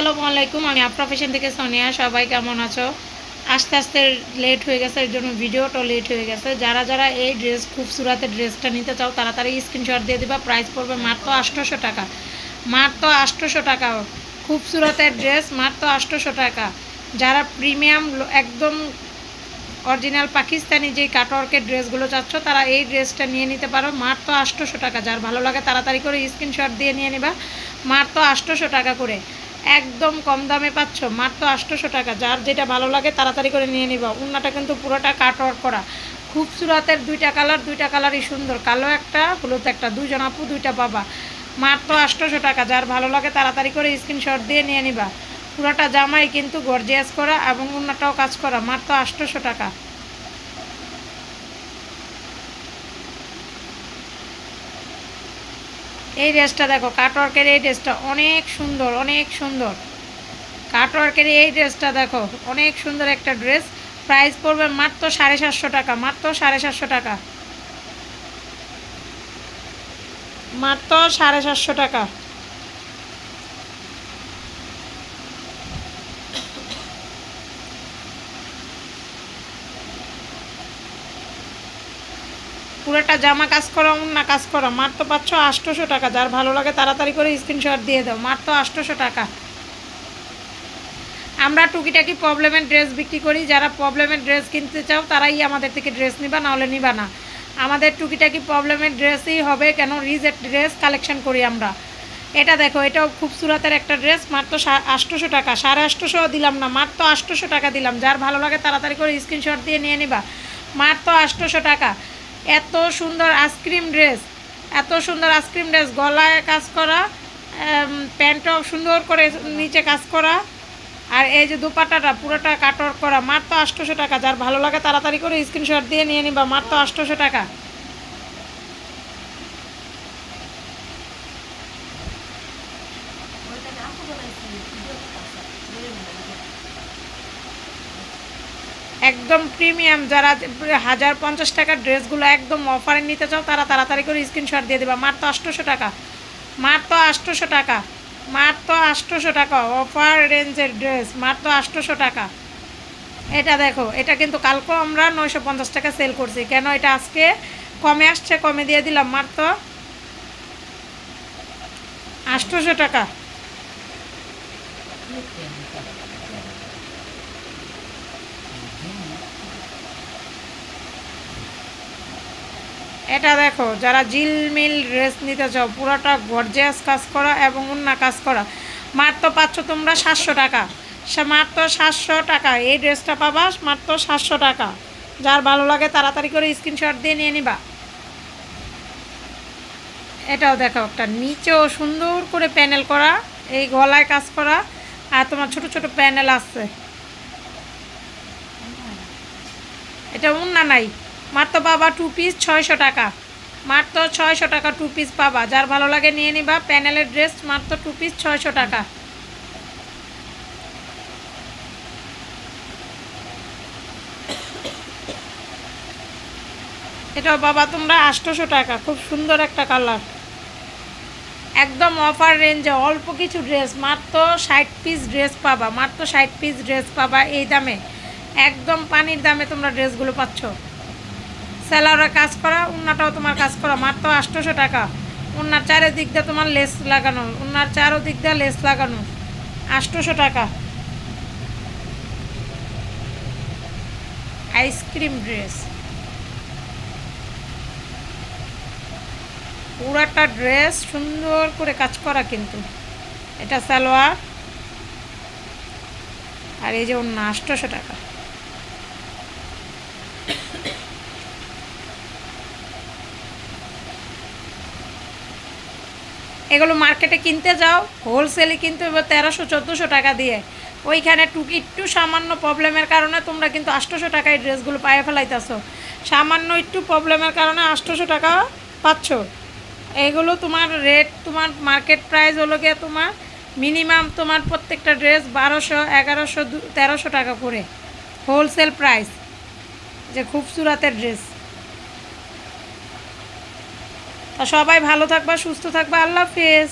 আসসালামু আলাইকুম, আমি আফরা ফ্যাশন থেকে সোনিয়া। সবাই কেমন আছো? আস্তে আস্তে লেট হয়ে গেছে, এর জন্য ভিডিওটা লেট হয়ে গেছে। যারা যারা এই খুবসুরাতের ড্রেসটা নিতে চাও তাড়াতাড়ি স্ক্রিনশট দিয়ে দিবা। প্রাইস পড়বে মাত্র 800 টাকা, মাত্র 800 টাকা। খুবসুরতের ড্রেস মাত্র 800 টাকা। যারা প্রিমিয়াম একদম অরিজিনাল পাকিস্তানি যে কাটওয়ার্কের ড্রেসগুলো চাচ্ছ তারা এই ড্রেসটা নিয়ে নিতে পারো মাত্র 800 টাকা। যার ভালো লাগে তাড়াতাড়ি করে স্ক্রিনশট দিয়ে নিয়ে নিবা, মাত্র 800 টাকা করে। একদম কম দামে পাচ্ছ, মাত্র 800 টাকা। যার যেটা ভালো লাগে তাড়াতাড়ি করে নিয়ে নিবা। উন্নাটা কিন্তু পুরোটা কাটওয়ার্ক করা। খুবসুরতের দুইটা কালারই সুন্দর, কালো একটা হলুদ একটা, দুইজন আপু দুইটা পাবা, মাত্র 800 টাকা। যার ভালো লাগে তাড়াতাড়ি করে স্ক্রিনশট দিয়ে নিয়ে নিবা। পুরোটা জামাই কিন্তু গর্জিয়াস করা এবং উন্নাটাও কাজ করা, মাত্র 800 টাকা। এই ড্রেসটা দেখো, কাটওয়ার্কের এই ড্রেসটা অনেক সুন্দর, অনেক সুন্দর। কাটওয়ার্কের এই ড্রেসটা দেখো, অনেক সুন্দর একটা ড্রেস। প্রাইস পড়বে মাত্র 750 টাকা, মাত্র 750 টাকা, মাত্র 750 টাকা। পুরোটা জামা কাজ করা, উন্না কাজ করা, মাত্র পাচ্ছ 800 টাকা। যার ভালো লাগে তাড়াতাড়ি করে স্ক্রিনশট দিয়ে দাও, মাত্র 800 টাকা। আমরা টুকিটাকি প্রবলেমের ড্রেস বিক্রি করি। যারা প্রবলেমের ড্রেস কিনতে চাও তারাই আমাদের থেকে ড্রেস নিবা, নাহলে নিবা না। আমাদের টুকিটাকি প্রবলেমের ড্রেসই হবে, কেন রিজেক্ট ড্রেস কালেকশন করি আমরা। এটা দেখো, এটাও খুবসুরতের একটা ড্রেস, মাত্র 800 টাকা। 850 দিলাম না, মাত্র 800 টাকা দিলাম। যার ভালো লাগে তাড়াতাড়ি করে স্ক্রিনশট দিয়ে নিয়ে নিবা, মাত্র 800 টাকা। এত সুন্দর আইসক্রিম ড্রেস, এত সুন্দর আইসক্রিম ড্রেস, গলায় কাজ করা, প্যান্টও সুন্দর করে নিচে কাজ করা, আর এই যে দুপাট্টাটা পুরোটা কাটওয়ার্ক করা, মাত্র 800 টাকা। যার ভালো লাগে তাড়াতাড়ি করে স্ক্রিনশট দিয়ে নিয়ে নিবা, মাত্র 800 টাকা। একদম প্রিমিয়াম, যারা 1050 টাকার ড্রেসগুলো একদম অফারে নিতে চাও তারা তাড়াতাড়ি করে স্ক্রিনশট দিয়ে দেবা, মাত্র 800 টাকা, মাত্র 800 টাকা, মাত্র 800 টাকা। অফার রেঞ্জের ড্রেস, মাত্র 800 টাকা। এটা দেখো, এটা কিন্তু কালকেও আমরা 950 টাকা সেল করছি, কেন এটা আজকে কমে আসছে, কমে দিয়ে দিলাম, মাত্র 800 টাকা। এটা দেখো, যারা জিলমিল ড্রেস নিতে চাও, পুরোটা গর্জিয়াস কাজ করা এবং উন্না কাজ করা, মাত্র পাচ্ছ তোমরা 700 টাকা, মাত্র 700 টাকা। এই ড্রেসটা পাবা মাত্র 700 টাকা। যার ভালো লাগে তাড়াতাড়ি করে স্ক্রিনশট দিয়ে নিয়ে নিবা। এটাও দেখো, একটা নিচেও সুন্দর করে প্যানেল করা, এই গলায় কাজ করা, আর তোমার ছোট ছোট প্যানেল আছে। এটা উন্না নাই, মাত্র পাবা 2 পিস 600 টাকা, মাত্র 600 টাকা 2 পিস পাবা। যার ভালো লাগে নিয়ে নিবা। প্যানেলের ড্রেস মাত্র 2 পিস 600 টাকা। এটাও পাবা তোমরা 800 টাকা, খুব সুন্দর একটা কালার। একদম অফার রেঞ্জে অল্প কিছু ড্রেস, মাত্র 60 পিস ড্রেস পাবা, মাত্র 60 পিস ড্রেস পাবা এই দামে। একদম পানির দামে তোমরা ড্রেসগুলো পাচ্ছ। সেলারে কাজ করা, উন্নাটাও তোমার কাজ করা, মাত্র 800 টাকা। উন্নার চারিদিক দিয়ে তোমার লেস লাগানো, উন্নার চারোদিক দিয়ে লেস লাগানো, 800 টাকা। আইসক্রিম ড্রেস, পুরাটা ড্রেস সুন্দর করে কাজ করা কিন্তু। এটা সালোয়ার, আর এই যে ওন্না, 800 টাকা। এগুলো মার্কেটে কিনতে যাও, হোলসেলে কিন্তু এবার 1300-1400 টাকা দিয়ে। ওইখানে একটু সামান্য প্রবলেমের কারণে তোমরা কিন্তু 800 টাকায় ড্রেসগুলো পায়ে ফেলাইতেছো। সামান্য একটু প্রবলেমের কারণে 800 টাকা পাচ্ছ। এগুলো তোমার রেট, তোমার মার্কেট প্রাইস হলো গিয়ে তোমার মিনিমাম তোমার প্রত্যেকটা ড্রেস 1200, 1100, 1300 টাকা করে হোলসেল প্রাইস, যে খুবসুরতের ড্রেস। তা সবাই ভালো থাকবা, সুস্থ থাকবা, আল্লাহ হাফেজ।